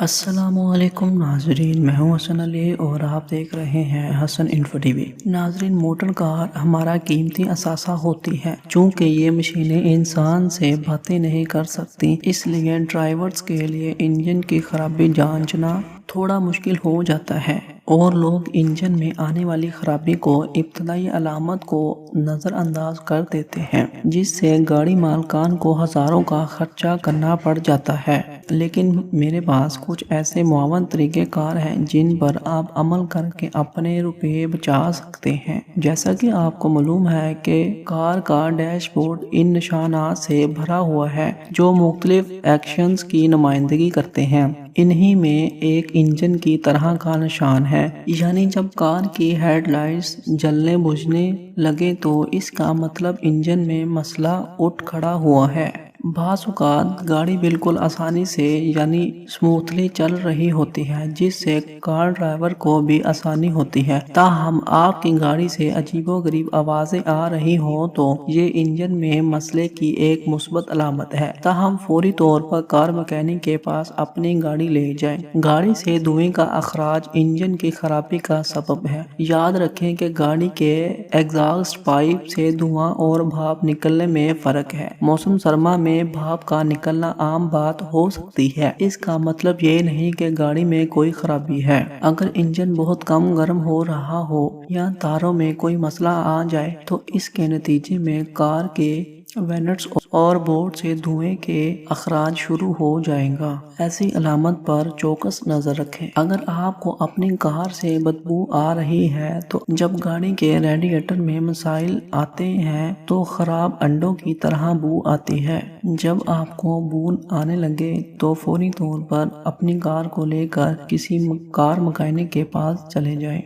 السلام علیکم ناظرین، میں ہوں حسن علی اور آپ دیکھ رہے ہیں حسن انفو ٹی وی۔ ناظرین، موٹر کار ہمارا قیمتی اثاثہ ہوتی ہے۔ چونکہ یہ مشینیں انسان سے باتیں نہیں کر سکتی، اس لیے ڈرائیورز کے لیے انجن کی خرابی جانچنا تھوڑا مشکل ہو جاتا ہے، اور لوگ انجن میں آنے والی خرابی کو ابتدائی علامت کو نظر انداز کر دیتے ہیں، جس سے گاڑی مالکان کو ہزاروں کا خرچہ کرنا پڑ جاتا ہے۔ لیکن میرے پاس کچھ ایسے معاون طریقہ کار ہیں جن پر آپ عمل کر کے اپنے روپے بچا سکتے ہیں۔ جیسا کہ آپ کو معلوم ہے کہ کار کا ڈیش بورڈ ان نشانات سے بھرا ہوا ہے جو مختلف ایکشنز کی نمائندگی کرتے ہیں۔ انہی میں ایک انجن کی طرح کا نشان ہے، یعنی جب کار کی ہیڈ لائٹس جلنے بجھنے لگے تو اس کا مطلب انجن میں مسئلہ اٹھ کھڑا ہوا ہے۔ بعض اوقات گاڑی بالکل آسانی سے یعنی سموتھلی چل رہی ہوتی ہے، جس سے کار ڈرائیور کو بھی آسانی ہوتی ہے، تاہم آپ کی گاڑی سے عجیب و غریب آوازیں آ رہی ہوں تو یہ انجن میں مسئلے کی ایک مثبت علامت ہے۔ تاہم فوری طور پر کار میکینک کے پاس اپنی گاڑی لے جائیں۔ گاڑی سے دھوئیں کا اخراج انجن کی خرابی کا سبب ہے۔ یاد رکھیں کہ گاڑی کے ایگزاسٹ پائپ سے دھواں اور بھاپ نکلنے میں فرق ہے۔ موسم سرما میں بھاپ کا نکلنا عام بات ہو سکتی ہے، اس کا مطلب یہ نہیں کہ گاڑی میں کوئی خرابی ہے۔ اگر انجن بہت کم گرم ہو رہا ہو یا تاروں میں کوئی مسئلہ آ جائے تو اس کے نتیجے میں کار کے وینٹس اور بورڈ سے دھوئیں کے اخراج شروع ہو جائے گا۔ ایسی علامت پر چوکس نظر رکھیں۔ اگر آپ کو اپنی کار سے بدبو آ رہی ہے تو جب گاڑی کے ریڈیئیٹر میں مسائل آتے ہیں تو خراب انڈوں کی طرح بو آتی ہے۔ جب آپ کو بو آنے لگے تو فوری طور پر اپنی کار کو لے کر کسی کار میکینک کے پاس چلے جائیں۔